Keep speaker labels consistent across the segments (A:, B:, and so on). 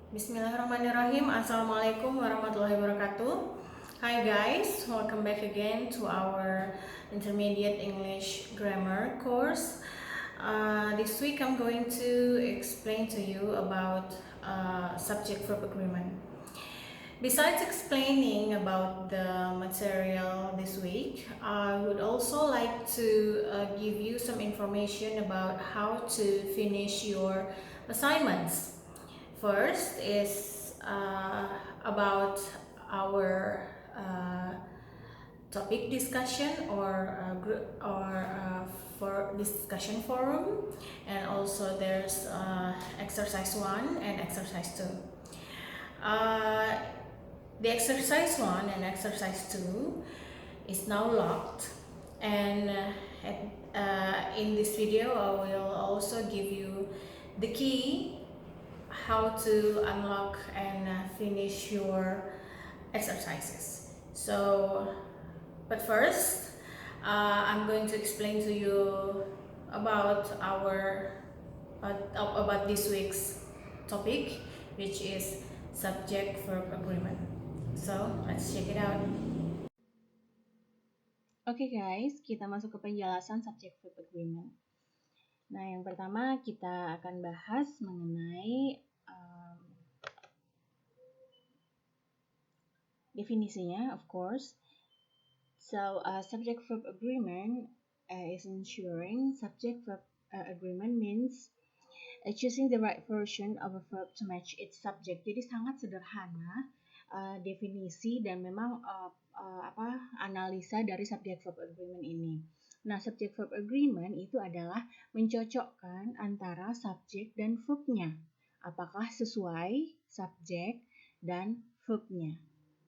A: Bismillahirrahmanirrahim. Assalamualaikum warahmatullahi wabarakatuh. Hi guys, welcome back again to our intermediate English grammar course. This week I'm going to explain to you about subject-verb agreement. Besides explaining about the material this week, I would also like to give you some information about how to finish your assignments. First is about our topic discussion or group or for discussion forum, and also there's exercise 1 and exercise 2. The exercise 1 and exercise 2 is now locked, and in this video I will also give you the key how to unlock and finish your exercises. But first, I'm going to explain to you about about this week's topic, which is subject-verb agreement. So let's check it out.
B: Oke guys, kita masuk ke penjelasan subject verb agreement. Nah, yang pertama kita akan bahas mengenai definisinya, of course. So, subject verb agreement is ensuring subject verb agreement means choosing the right version of a verb to match its subject. Jadi sangat sederhana definisi dan memang analisa dari subject verb agreement ini. Nah, subject verb agreement itu adalah mencocokkan antara subjek dan verbnya. Apakah sesuai subjek dan verbnya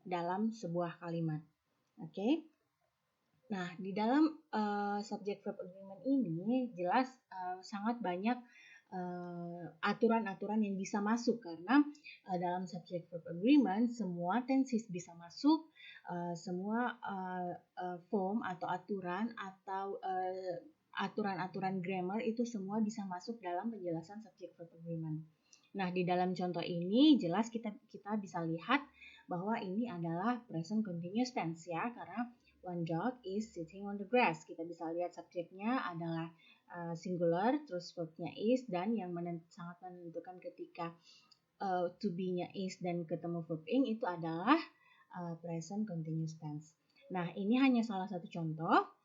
B: dalam sebuah kalimat. Oke. Nah, di dalam subject verb agreement ini jelas sangat banyak aturan-aturan yang bisa masuk karena dalam subject verb agreement semua tenses bisa masuk, semua form atau aturan atau aturan-aturan grammar itu semua bisa masuk dalam penjelasan subject verb agreement. Nah, di dalam contoh ini jelas kita bisa lihat bahwa ini adalah present continuous tense ya, karena one dog is sitting on the grass. Kita bisa lihat subjeknya adalah singular, terus verbnya is, dan yang sangat menentukan ketika to be-nya is dan ketemu verb ing itu adalah present continuous tense. Nah, ini hanya salah satu contoh.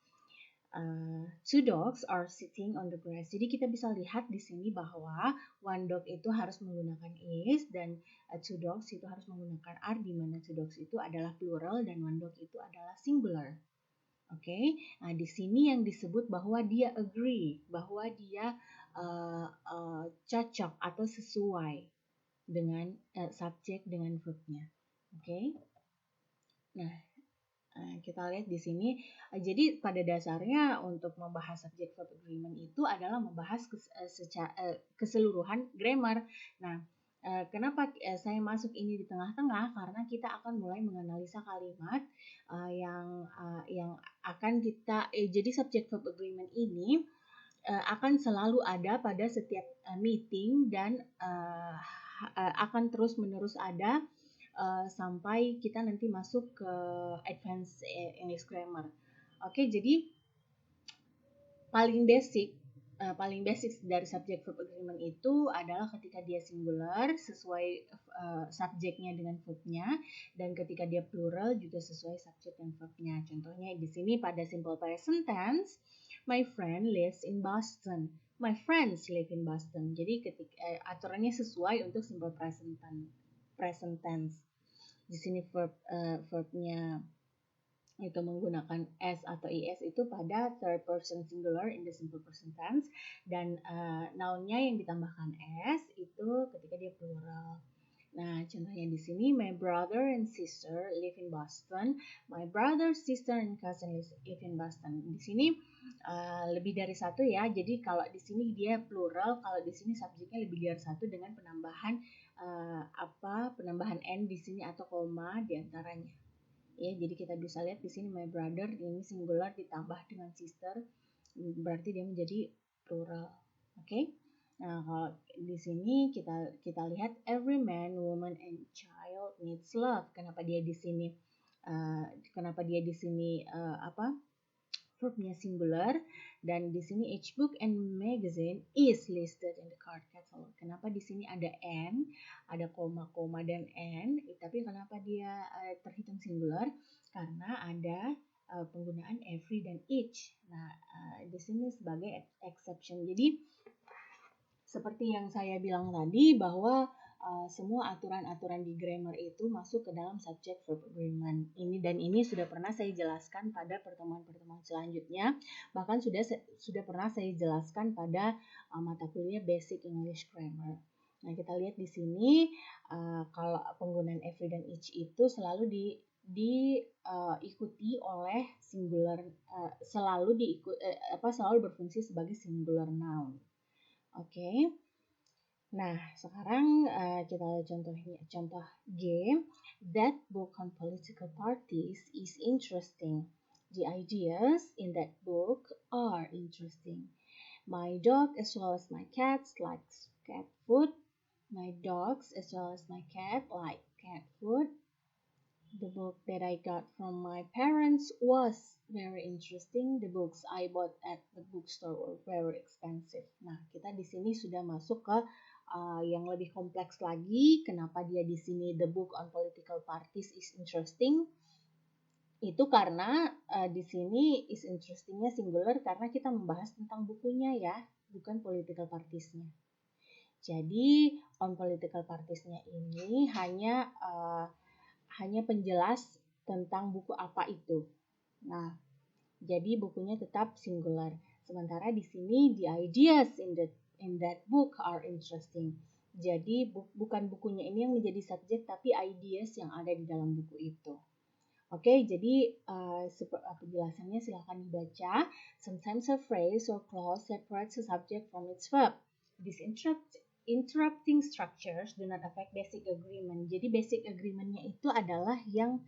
B: Two dogs are sitting on the grass. Jadi kita bisa lihat di sini bahwa one dog itu harus menggunakan is dan two dogs itu harus menggunakan are, di mana two dogs itu adalah plural dan one dog itu adalah singular. Oke, nah di sini yang disebut bahwa dia agree, bahwa dia cocok atau sesuai dengan subjek dengan verbnya. Oke, nah kita lihat di sini. Jadi pada dasarnya untuk membahas subject verb agreement itu adalah membahas keseluruhan grammar. Nah, kenapa saya masuk ini di tengah-tengah? Karena kita akan mulai menganalisa kalimat yang akan kita. Jadi subject verb agreement ini akan selalu ada pada setiap meeting dan akan terus-menerus ada sampai kita nanti masuk ke advanced English grammar. Oke, jadi paling basic dari subject verb agreement itu adalah ketika dia singular sesuai subjeknya dengan verbnya, dan ketika dia plural juga sesuai subjek dan verbnya. Contohnya di sini pada simple present tense, my friend lives in Boston. My friends live in Boston. Jadi ketika aturannya sesuai untuk simple present tense. Di sini verbnya itu menggunakan s atau is itu pada third person singular in the simple present tense, dan nounnya yang ditambahkan s itu ketika dia plural. Nah, contohnya di sini, my brother and sister live in Boston. My brother, sister, and cousin live in Boston. Di sini lebih dari satu ya. Jadi kalau di sini dia plural, kalau di sini subjeknya lebih dari satu dengan penambahan penambahan n di sini atau koma di antaranya. Ya, jadi kita bisa lihat di sini my brother ini singular ditambah dengan sister, berarti dia menjadi plural. Oke. Nah, kalau di sini kita lihat every man, woman, and child needs love. Kenapa dia di sini? Kenapa dia di sini verbnya singular, dan di sini each book and magazine is listed in the card catalog. Kenapa di sini ada and, ada koma dan and, tapi kenapa dia terhitung singular? Karena ada penggunaan every dan each. Nah, di sini sebagai exception. Jadi seperti yang saya bilang tadi bahwa semua aturan-aturan di grammar itu masuk ke dalam subject verb agreement ini, dan ini sudah pernah saya jelaskan pada pertemuan-pertemuan selanjutnya, bahkan sudah pernah saya jelaskan pada mata kuliah Basic English Grammar. Nah, kita lihat di sini kalau penggunaan every dan each itu selalu diikuti oleh singular, selalu berfungsi sebagai singular noun. Oke. Nah, sekarang kita lihat contoh G. That book on political parties is interesting. The ideas in that book are interesting. My dog as well as my cats likes cat food. My dogs as well as my cat like cat food. The book that I got from my parents was very interesting. The books I bought at the bookstore were very expensive. Nah, kita di sini sudah masuk ke yang lebih kompleks lagi. Kenapa dia di sini the book on political parties is interesting? Itu karena di sini is interestingnya singular karena kita membahas tentang bukunya ya, bukan political partiesnya. Jadi on political partiesnya ini hanya penjelas tentang buku apa itu. Nah, jadi bukunya tetap singular. Sementara di sini the ideas in that book are interesting. Jadi bukan bukunya ini yang menjadi subjek, tapi ideas yang ada di dalam buku itu. Oke, jadi penjelasannya silakan dibaca. Sometimes a phrase or clause separates a subject from its verb. This interrupting structures do not affect basic agreement. Jadi basic agreement-nya itu adalah yang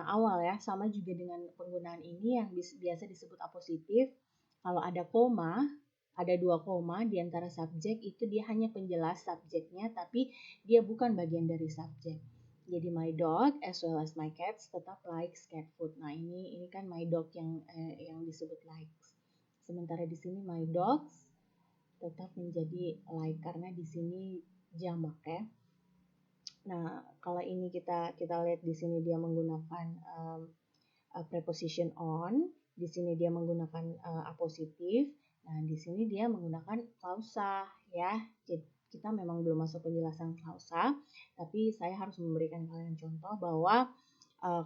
B: awal ya, sama juga dengan penggunaan ini yang biasa disebut apositif. Kalau ada koma, ada 2 koma di antara subjek, itu dia hanya penjelas subjeknya, tapi dia bukan bagian dari subjek. Jadi my dog as well as my cats tetap likes cat food. Nah, ini kan my dog yang disebut likes. Sementara di sini my dogs tetap menjadi like karena di sini jamak ya. Nah, kalau ini kita lihat di sini dia menggunakan preposition on, di sini dia menggunakan apositif. Nah, di sini dia menggunakan klausa ya. Jadi kita memang belum masuk penjelasan klausa, tapi saya harus memberikan kalian contoh bahwa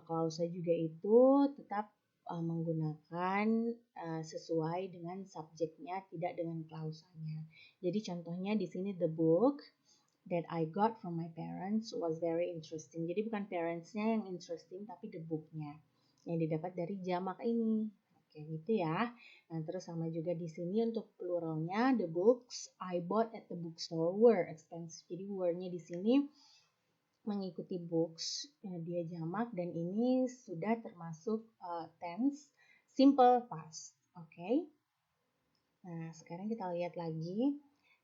B: klausa juga itu tetap menggunakan sesuai dengan subjeknya, tidak dengan klausanya. Jadi contohnya di sini the book that I got from my parents was very interesting. Jadi bukan parents-nya yang interesting, tapi the book-nya yang didapat dari jamak ini. Oke, gitu ya. Nah, terus sama juga di sini untuk pluralnya, the books I bought at the bookstore were expensive. Jadi were-nya di sini mengikuti books, dia jamak, dan ini sudah termasuk tense simple past. Oke. Nah, sekarang kita lihat lagi.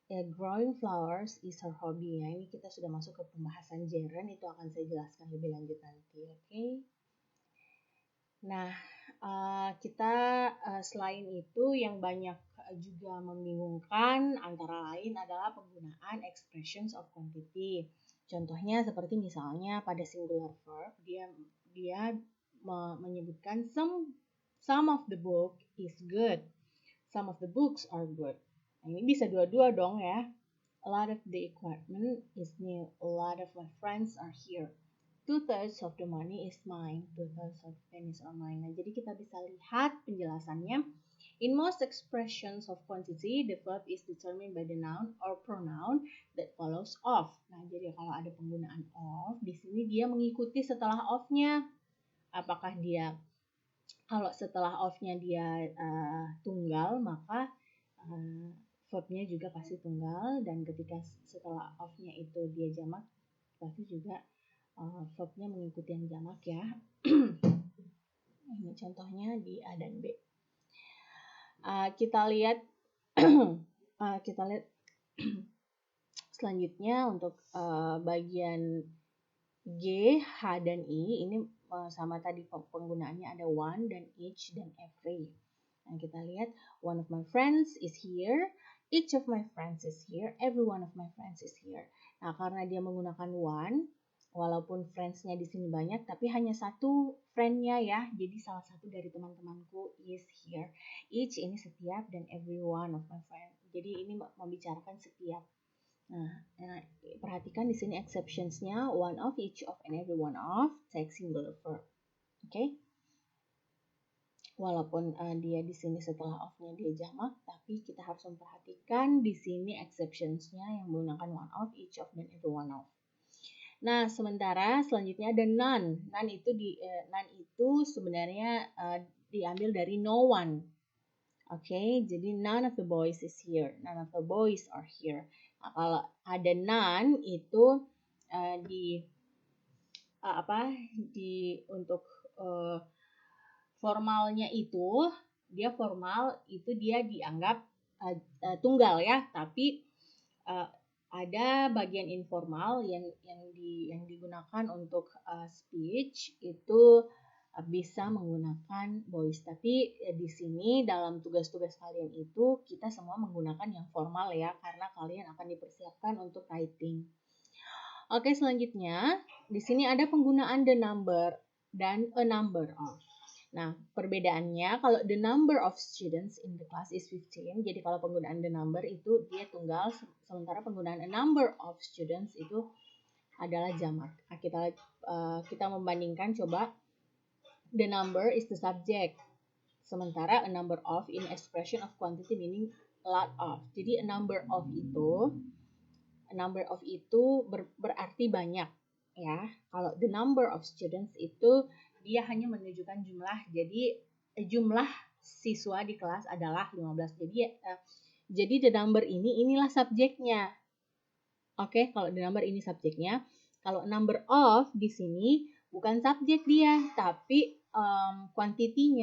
B: Growing flowers is her hobby. Nah, ini kita sudah masuk ke pembahasan gerund, itu akan saya jelaskan lebih lanjut nanti. Oke. Nah, kita selain itu yang banyak juga membingungkan antara lain adalah penggunaan expressions of quantity. Contohnya seperti misalnya pada singular verb dia menyebutkan some of the book is good, some of the books are good. Nah, ini bisa dua-dua dong ya. A lot of the equipment is new. A lot of my friends are here. 2/3 of the money is mine. 2/3 of the pennies are mine. Nah, jadi kita bisa lihat penjelasannya. In most expressions of quantity, the verb is determined by the noun or pronoun that follows of. Nah, jadi kalau ada penggunaan of, di sini dia mengikuti setelah of-nya. Apakah dia, kalau setelah of-nya dia tunggal, maka verb-nya juga pasti tunggal, dan ketika setelah of-nya itu dia jamak, pasti juga verb-nya mengikuti yang jamak ya. Ini contohnya di A dan B. Kita lihat kita lihat selanjutnya untuk bagian G, H, dan I. Ini sama tadi penggunaannya ada one, dan each, dan every. Nah, kita lihat one of my friends is here, each of my friends is here, every one of my friends is here. Nah, karena dia menggunakan one, walaupun friends-nya di sini banyak, tapi hanya satu friend-nya ya. Jadi salah satu dari teman-temanku is here. Each ini setiap, dan every one of my friends. Jadi ini membicarakan setiap. Nah, perhatikan di sini exceptions-nya one of, each of, and every one of, take singular verb. Oke? Walaupun dia di sini setelah of-nya dia jamak, tapi kita harus memperhatikan di sini exceptions-nya yang menggunakan one of, each of, dan every one of. Nah, sementara selanjutnya ada none. None itu sebenarnya diambil dari no one. Oke, jadi none of the boys is here. None of the boys are here. Nah, kalau ada none itu untuk formalnya itu dia dianggap tunggal ya, tapi ada bagian informal yang digunakan untuk speech itu bisa menggunakan voice. Tapi di sini dalam tugas-tugas kalian itu kita semua menggunakan yang formal ya, karena kalian akan dipersiapkan untuk writing. Oke, selanjutnya di sini ada penggunaan the number dan a number of. Nah, perbedaannya kalau the number of students in the class is 15, jadi kalau penggunaan the number itu dia tunggal, sementara penggunaan a number of students itu adalah jamak. Nah, kita membandingkan, coba. The number is the subject, sementara a number of in expression of quantity meaning a lot of. Jadi a number of itu berarti banyak ya. Kalau the number of students itu dia hanya menunjukkan jumlah. Jadi jumlah siswa di kelas adalah 15. Jadi the number inilah subjeknya. Oke, kalau the number ini subjeknya. Kalau number of di sini bukan subjek dia, tapi quantity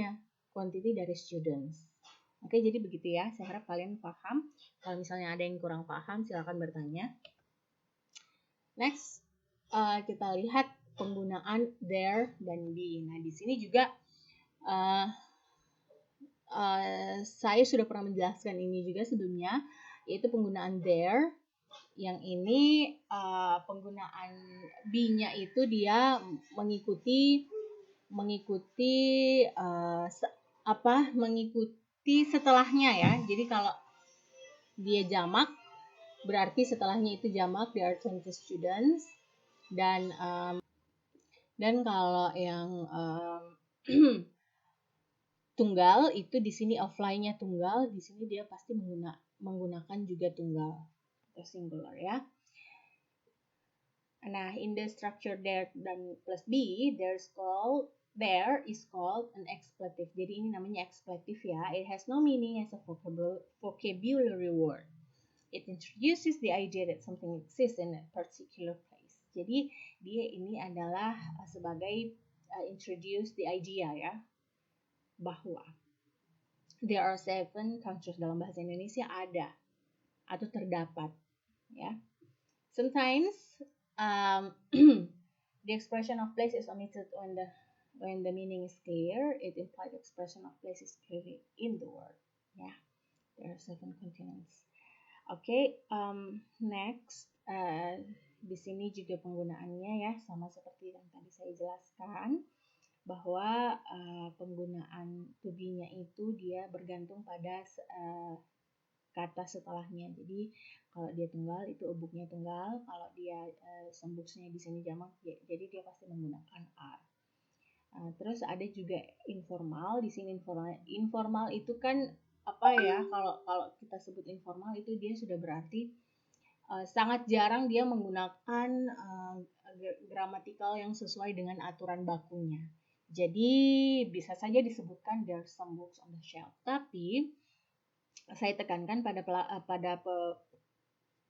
B: dari students. Oke, jadi begitu ya. Saya harap kalian paham. Kalau misalnya ada yang kurang paham, silakan bertanya. Next, kita lihat penggunaan there dan be. Nah, di sini juga saya sudah pernah menjelaskan ini juga sebelumnya, yaitu penggunaan there. Yang ini penggunaan be-nya itu dia mengikuti setelahnya ya. Jadi kalau dia jamak, berarti setelahnya itu jamak, there are 20 students. Dan kalau yang tunggal itu di sini offline-nya tunggal, di sini dia pasti menggunakan juga tunggal atau singular ya. Nah, in the structure there dan plus be, there is called an expletive. Jadi ini namanya expletive ya. It has no meaning as a vocabulary word. It introduces the idea that something exists in a particular place. Jadi dia ini adalah sebagai introduce the idea ya, bahwa there are 7 countries, dalam bahasa Indonesia ada atau terdapat ya. Sometimes the expression of place is omitted when the meaning is clear. It implies expression of place is clearly in the word. Yeah, there are 7 continents. Okay, next, di sini juga penggunaannya ya sama seperti yang tadi saya jelaskan, bahwa penggunaan to be-nya itu dia bergantung pada kata setelahnya. Jadi kalau dia tunggal itu obuknya tunggal, kalau dia sembusnya di sini jamak, jadi dia pasti menggunakan are. Terus ada juga informal. Di sini informal itu kan apa ya? Kalau kita sebut informal itu dia sudah berarti sangat jarang dia menggunakan gramatikal yang sesuai dengan aturan bakunya. Jadi bisa saja disebutkan there are some books on the shelf. Tapi saya tekankan pada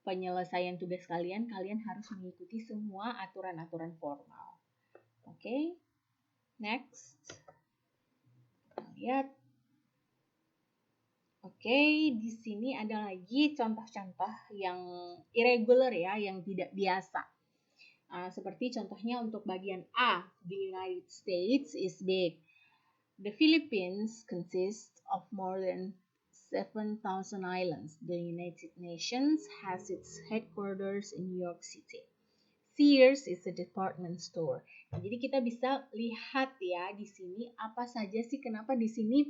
B: penyelesaian tugas kalian harus mengikuti semua aturan-aturan formal. Oke. Next. Kita lihat. Oke, di sini ada lagi contoh-contoh yang irregular ya, yang tidak biasa. Seperti contohnya untuk bagian A, the United States is big. The Philippines consists of more than 7,000 islands. The United Nations has its headquarters in New York City. Sears is a department store. Nah, jadi kita bisa lihat ya di sini apa saja sih, kenapa di sini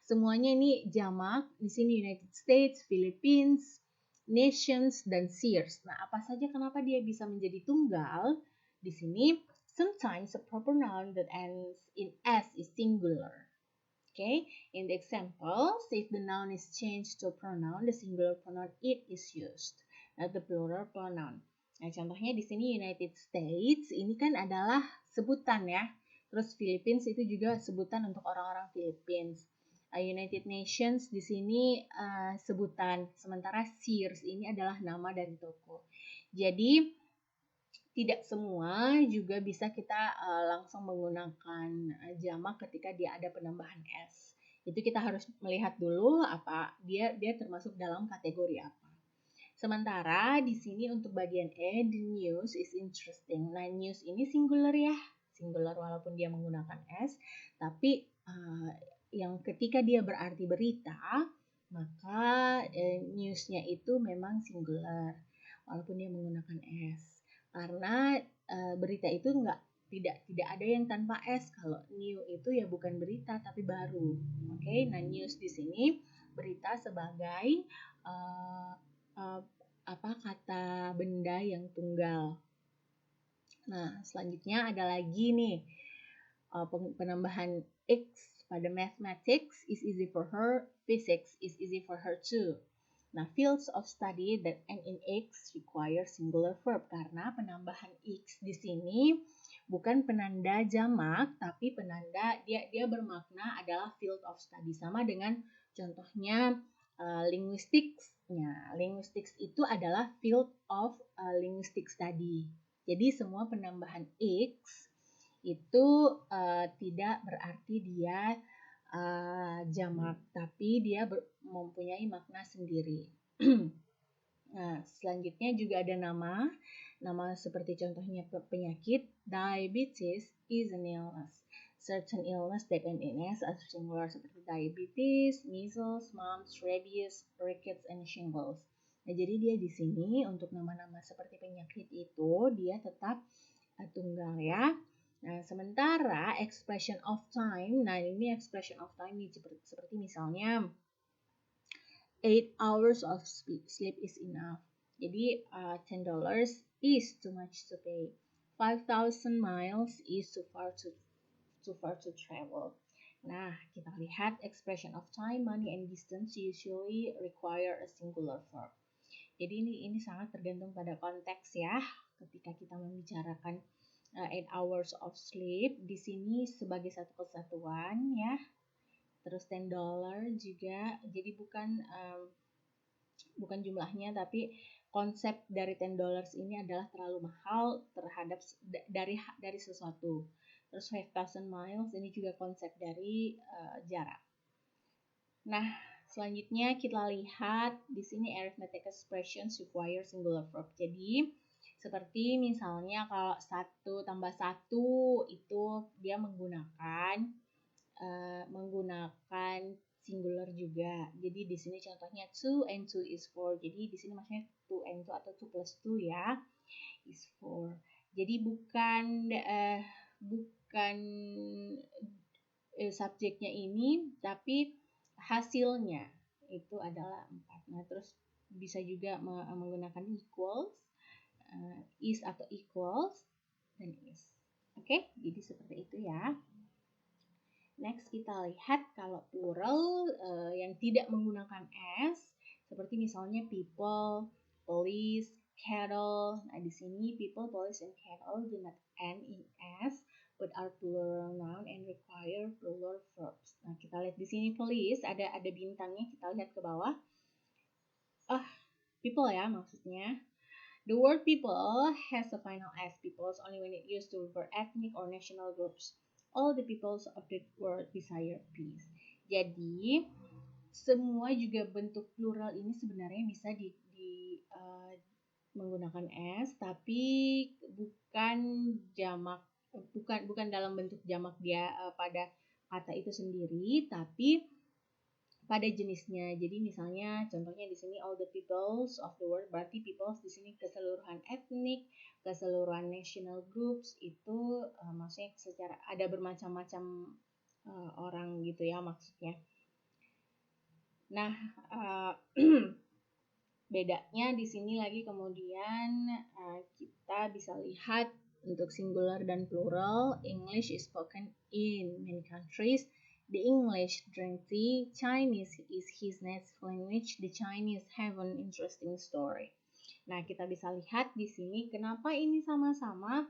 B: semuanya ini jamak. Di sini United States, Philippines, Nations, dan Sears. Nah, apa saja kenapa dia bisa menjadi tunggal? Di sini sometimes a proper noun that ends in s is singular. Okay, in the example, if the noun is changed to a pronoun, the singular pronoun it is used, not the plural pronoun. Nah, contohnya di sini United States ini kan adalah sebutan ya. Terus Philippines itu juga sebutan untuk orang-orang Philippines. United Nations di sini sebutan, sementara Sears ini adalah nama dari toko. Jadi tidak semua juga bisa kita langsung menggunakan jamak ketika dia ada penambahan s. Itu kita harus melihat dulu apa dia termasuk dalam kategori apa. Sementara di sini untuk bagian E, the news is interesting. Nah, news ini singular ya, singular walaupun dia menggunakan S, tapi yang ketika dia berarti berita, maka newsnya itu memang singular walaupun dia menggunakan S. Karena berita itu tidak ada yang tanpa S. Kalau new itu ya bukan berita tapi baru. Oke, nah news di sini berita sebagai kata benda yang tunggal. Nah, selanjutnya ada lagi nih penambahan X pada mathematics is easy for her, physics is easy for her too. Nah, fields of study that end in X require singular verb karena penambahan X di sini bukan penanda jamak tapi penanda dia bermakna adalah field of study, sama dengan contohnya linguistics-nya. Linguistics itu adalah field of linguistic study. Jadi semua penambahan X itu tidak berarti dia jamak, tapi dia mempunyai makna sendiri. Nah, selanjutnya juga ada nama seperti contohnya penyakit. Diabetes is an illness. Certain illness that end in S are singular seperti diabetes, measles, mumps, rabies, rickets, and shingles. Nah, jadi dia di sini untuk nama-nama seperti penyakit itu dia tetap tunggal ya. Nah, sementara expression of time, nah ini expression of time ini seperti misalnya 8 hours of sleep is enough. Jadi $10 is too much to pay. 5,000 miles is too far to travel. Nah, kita lihat expression of time, money, and distance usually require a singular verb. Jadi ini sangat tergantung pada konteks ya. Ketika kita membicarakan 8 hours of sleep, di sini sebagai satu kesatuan ya. Terus $10 juga, jadi bukan jumlahnya, tapi konsep dari $10 ini adalah terlalu mahal terhadap dari sesuatu. Terus 5,000 miles ini juga konsep dari jarak. Nah, selanjutnya kita lihat di sini arithmetic expressions require singular verb. Jadi seperti misalnya kalau 1 tambah 1 itu dia menggunakan singular juga. Jadi di sini contohnya 2 and 2 is 4. Jadi di sini maksudnya 2 and 2 atau 2 plus 2 ya is 4. Jadi bukan subjeknya ini, tapi hasilnya itu adalah 4. Nah, terus bisa juga menggunakan equals, is atau equals, dan is. Oke, jadi seperti itu ya. Next kita lihat kalau plural yang tidak menggunakan s, seperti misalnya people, police, cattle. Nah, di sini people, police, and cattle do not end in s, but are plural noun and require plural verbs. Nah, kita lihat di sini police ada bintangnya, kita lihat ke bawah. People ya maksudnya. The word people has a final s, peoples, only when it used to refer ethnic or national groups. All the peoples of the world desire peace. Jadi semua juga bentuk plural ini sebenarnya bisa menggunakan s, tapi bukan jamak, bukan dalam bentuk jamak dia pada kata itu sendiri, tapi pada jenisnya. Jadi misalnya contohnya di sini all the peoples of the world, berarti peoples di sini keseluruhan etnik, keseluruhan national groups, itu maksudnya secara ada bermacam-macam orang gitu ya maksudnya. Nah, bedanya di sini lagi kemudian kita bisa lihat untuk singular dan plural. English is spoken in many countries. The English drink tea. Chinese is his native language. The Chinese have an interesting story. Nah, kita bisa lihat di sini kenapa ini sama-sama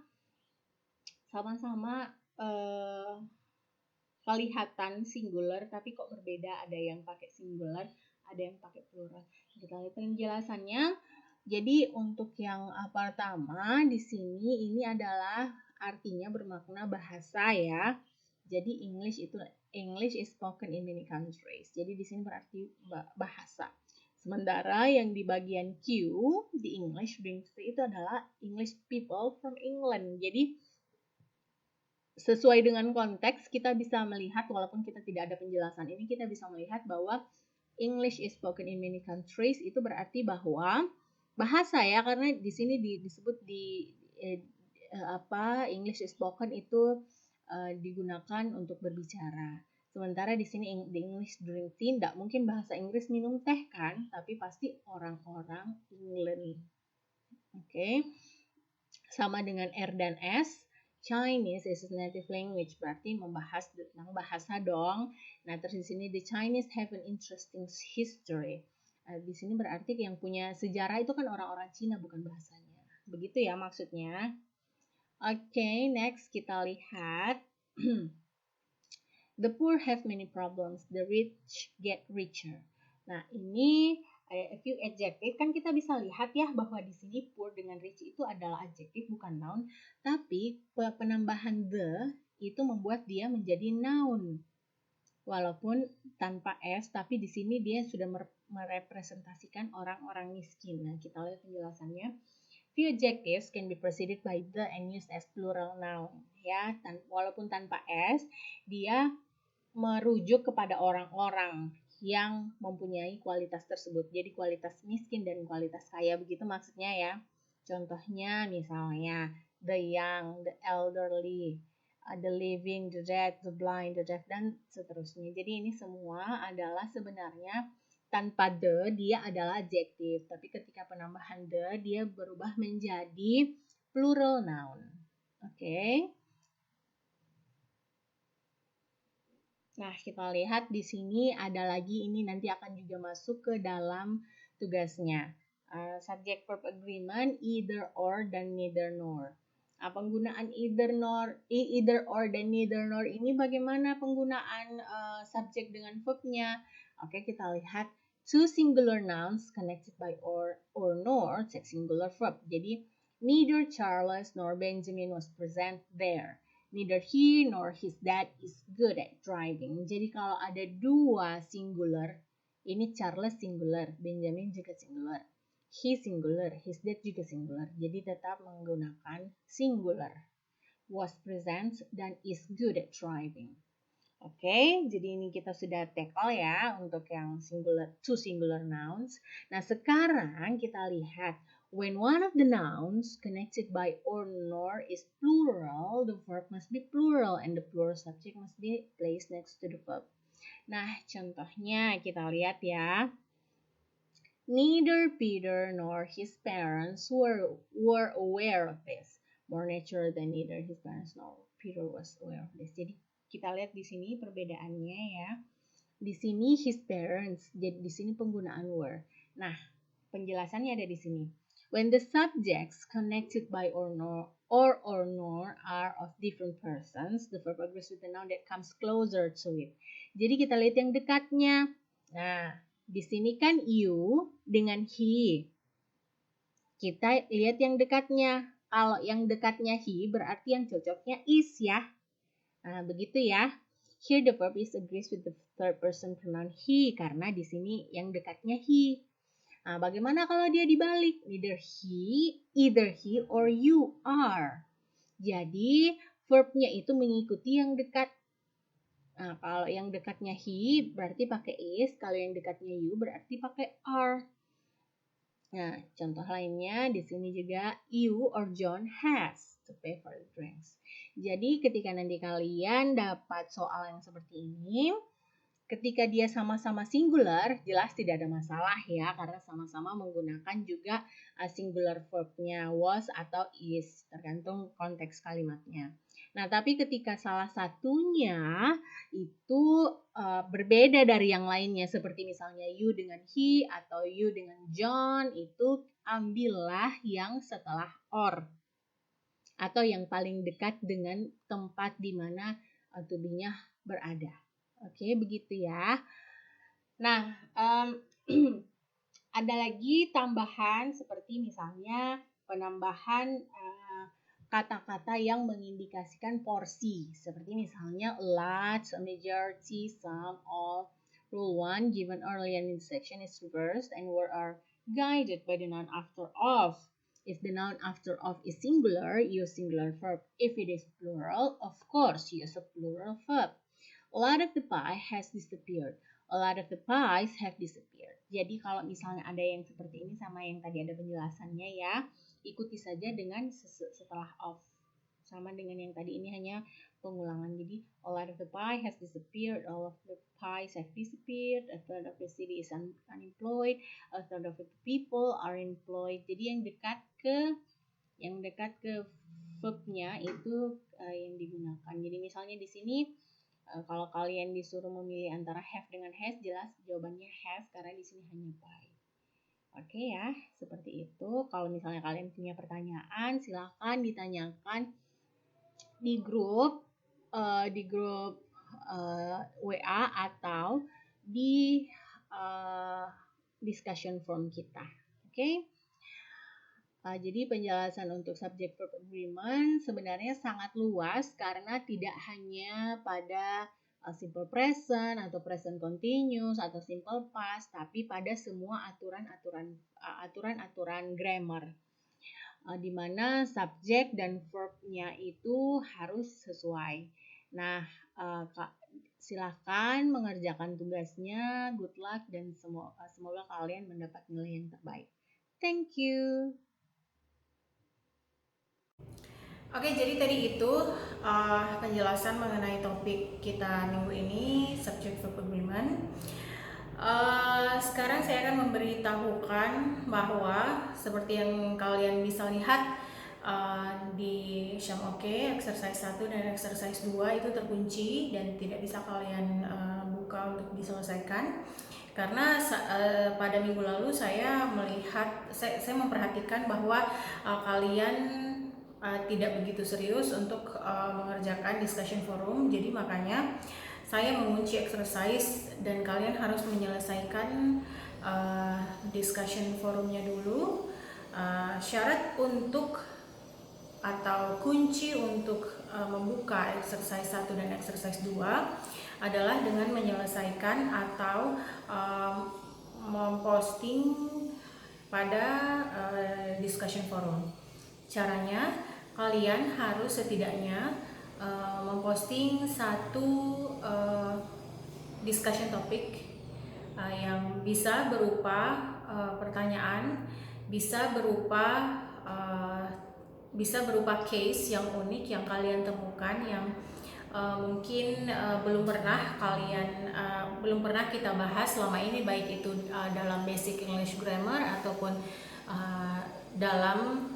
B: kelihatan singular tapi kok berbeda, ada yang pakai singular, ada yang pakai plural. Kita lihat penjelasannya. Jadi untuk yang pertama di sini ini adalah artinya bermakna bahasa ya. Jadi English is spoken in many countries. Jadi di sini berarti bahasa. Sementara yang di bagian Q, di English brings itu adalah English people from England. Jadi sesuai dengan konteks kita bisa melihat, walaupun kita tidak ada penjelasan ini, kita bisa melihat bahwa English is spoken in many countries itu berarti bahwa bahasa ya, karena di sini disebut English is spoken itu digunakan untuk berbicara. Sementara di sini the English drink tea, tidak mungkin bahasa Inggris minum teh kan, tapi pasti orang-orang England. Oke. Sama dengan R dan S. Chinese is a native language, berarti membahas tentang bahasa dong. Nah, terus di sini the Chinese have an interesting history. Di sini berarti yang punya sejarah itu kan orang-orang Cina, bukan bahasanya. Begitu ya maksudnya. Oke, next kita lihat. The poor have many problems, the rich get richer. Nah, ini a few adjective, kan kita bisa lihat ya bahwa di sini poor dengan rich itu adalah adjective bukan noun, tapi penambahan the itu membuat dia menjadi noun. Walaupun tanpa s, tapi di sini dia sudah merepresentasikan orang-orang miskin. Nah, kita lihat penjelasannya. Few adjectives can be preceded by the and used as plural noun. Ya, walaupun tanpa s, dia merujuk kepada orang-orang yang mempunyai kualitas tersebut. Jadi kualitas miskin dan kualitas kaya, begitu maksudnya ya. Contohnya misalnya the young, the elderly, the living, the dead, the blind, the deaf, dan seterusnya. Jadi ini semua adalah sebenarnya tanpa the dia adalah adjektif, tapi ketika penambahan the dia berubah menjadi plural noun. Oke. Nah, kita lihat di sini ada lagi, ini nanti akan juga masuk ke dalam tugasnya. Subject verb agreement, either or dan neither nor. Penggunaan either or dan neither nor ini bagaimana penggunaan subjek dengan verbnya? Oke, kita lihat two singular nouns connected by or nor take singular verb. Jadi neither Charles nor Benjamin was present there. Neither he nor his dad is good at driving. Jadi kalau ada dua singular, ini Charles singular, Benjamin juga singular. He singular, his dad juga singular. Jadi tetap menggunakan singular. Was present dan is good at driving. Oke, jadi ini kita sudah tackle ya untuk yang two singular nouns. Nah, sekarang kita lihat when one of the nouns connected by or nor is plural, the verb must be plural and the plural subject must be placed next to the verb. Nah, contohnya kita lihat ya. Neither Peter nor his parents were aware of this. More natural than neither his parents nor Peter was aware of this. Jadi kita lihat di sini perbedaannya ya. Di sini his parents, jadi di sini penggunaan were. Nah, penjelasannya ada di sini. When the subjects connected by or nor are of different persons, the verb agrees with the noun that comes closer to it. Jadi kita lihat yang dekatnya. Nah, di sini kan you dengan he. Kita lihat yang dekatnya. Kalau yang dekatnya he berarti yang cocoknya is ya. Nah, begitu ya. Here the verb is agrees with the third person pronoun he karena di sini yang dekatnya he. Nah, bagaimana kalau dia dibalik? Either he or you are. Jadi verbnya itu mengikuti yang dekat. Nah, kalau yang dekatnya he berarti pakai is, kalau yang dekatnya you berarti pakai are. Nah, contoh lainnya di sini juga you or John has to pay for the drinks. Jadi ketika nanti kalian dapat soal yang seperti ini, ketika dia sama-sama singular, jelas tidak ada masalah ya, karena sama-sama menggunakan juga singular verbnya was atau is, tergantung konteks kalimatnya. Nah, tapi ketika salah satunya itu berbeda dari yang lainnya, seperti misalnya you dengan he atau you dengan John, itu ambillah yang setelah or atau yang paling dekat dengan tempat di mana to be-nya berada. Oke, begitu ya. Nah, ada lagi tambahan seperti misalnya penambahan kata-kata yang mengindikasikan porsi. Seperti misalnya a lot, a majority, some, all. Rule 1 given earlier in the section is reversed and we are guided by the noun after of. If the noun after of is singular, use singular verb. If it is plural, of course, use a plural verb. A lot of the pie has disappeared. A lot of the pies have disappeared. Jadi kalau misalnya ada yang seperti ini sama yang tadi ada penjelasannya ya, ikuti saja dengan setelah of. Sama dengan yang tadi ini hanya pengulangan. Jadi a lot of the pie has disappeared. All of the pies have disappeared. A third of the city is unemployed. A third of the people are employed. Jadi yang dekat ke verbnya itu yang digunakan. Jadi misalnya di sini kalau kalian disuruh memilih antara have dengan has, jelas jawabannya have karena di sini hanya pie. Oke ya, seperti itu. Kalau misalnya kalian punya pertanyaan, silakan ditanyakan di grup WA atau di discussion forum kita. Oke. Jadi penjelasan untuk subject verb agreement sebenarnya sangat luas karena tidak hanya pada simple present atau present continuous atau simple past, tapi pada semua aturan-aturan grammar, di mana subjek dan verbnya itu harus sesuai. Nah, silahkan mengerjakan tugasnya. Good luck dan semoga kalian mendapat nilai yang terbaik. Thank you.
A: Oke, jadi tadi itu penjelasan mengenai topik kita minggu ini, subject verb agreement. Sekarang saya akan memberitahukan bahwa seperti yang kalian bisa lihat di Syam Oke, exercise 1 dan exercise 2 itu terkunci dan tidak bisa kalian buka untuk diselesaikan. Karena pada minggu lalu saya memperhatikan bahwa kalian tidak begitu serius untuk mengerjakan discussion forum, jadi makanya saya mengunci exercise dan kalian harus menyelesaikan discussion forumnya dulu. Syarat untuk atau kunci untuk membuka exercise 1 dan exercise 2 adalah dengan menyelesaikan atau memposting pada discussion forum. Caranya, kalian harus setidaknya memposting satu discussion topic yang bisa berupa pertanyaan, bisa berupa case yang unik yang kalian temukan yang mungkin belum pernah kita bahas selama ini, baik itu dalam basic English grammar ataupun dalam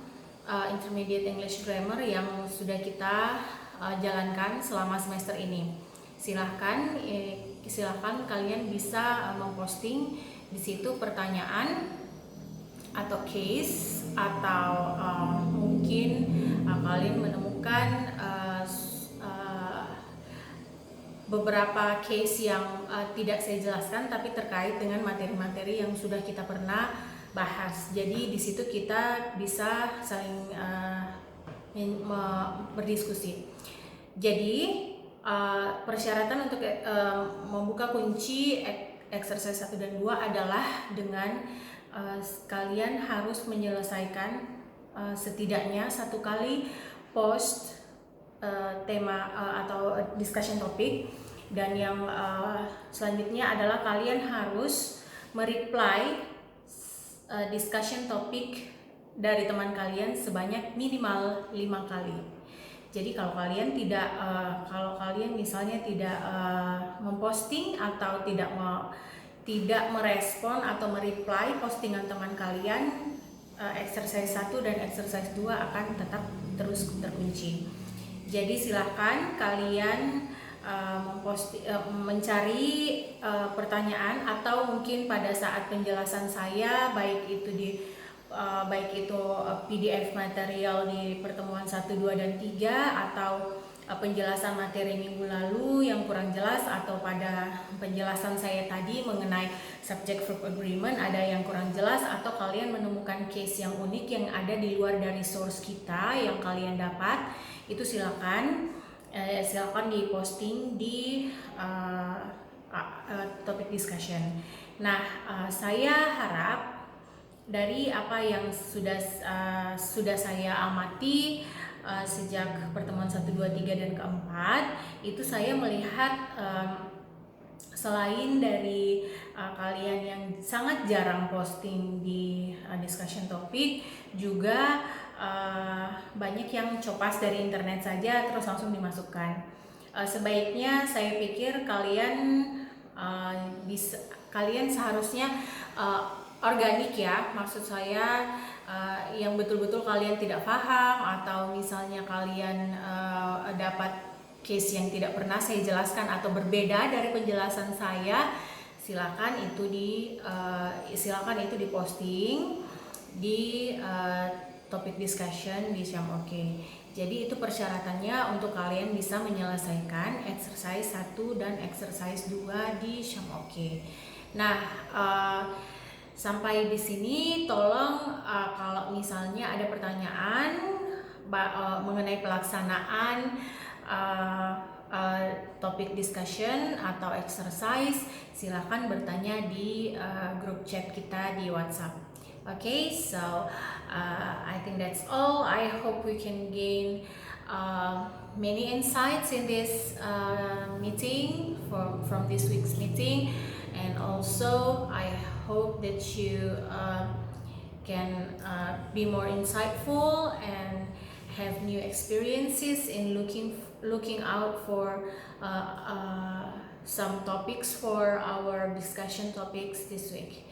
A: intermediate English grammar yang sudah kita jalankan selama semester ini. Silahkan kalian bisa memposting di situ pertanyaan atau case atau mungkin kalian menemukan beberapa case yang tidak saya jelaskan tapi terkait dengan materi-materi yang sudah kita pernah bahas. Jadi di situ kita bisa saling berdiskusi. Jadi persyaratan untuk membuka kunci exercise 1 dan 2 adalah dengan kalian harus menyelesaikan setidaknya 1 kali post tema atau discussion topic, dan yang selanjutnya adalah kalian harus mereply discussion topic dari teman kalian sebanyak minimal 5 kali. Jadi kalau kalian misalnya tidak memposting atau tidak merespon atau mereply postingan teman kalian, exercise 1 dan exercise 2 akan tetap terus terkunci. Jadi silahkan kalian mencari pertanyaan, atau mungkin pada saat penjelasan saya, baik itu PDF material di pertemuan 1, 2, dan 3, atau penjelasan materi minggu lalu yang kurang jelas, atau pada penjelasan saya tadi mengenai subject verb agreement ada yang kurang jelas, atau kalian menemukan case yang unik yang ada di luar dari source kita yang kalian dapat, itu silakan diposting di topik discussion. Nah, saya harap dari apa yang sudah saya amati sejak pertemuan 1, 2, 3, dan keempat, itu saya melihat selain dari kalian yang sangat jarang posting di discussion topik, juga banyak yang copas dari internet saja terus langsung dimasukkan. Sebaiknya saya pikir kalian seharusnya organik ya, maksud saya yang betul-betul kalian tidak paham, atau misalnya kalian dapat case yang tidak pernah saya jelaskan atau berbeda dari penjelasan saya, silakan itu diposting di topik discussion di Syam Oke. Jadi itu persyaratannya untuk kalian bisa menyelesaikan exercise 1 dan exercise 2 di Syam Oke. Nah, sampai di sini tolong kalau misalnya ada pertanyaan mengenai pelaksanaan topik discussion atau exercise, silakan bertanya di grup chat kita di WhatsApp. Okay, so I think that's all. I hope we can gain many insights in this meeting from this week's meeting, and also I hope that you can be more insightful and have new experiences in looking out for some topics for our discussion topics this week.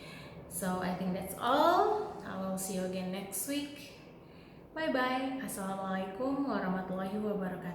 A: So I think that's all. I will see you again next week. Bye bye. Assalamualaikum warahmatullahi wabarakatuh.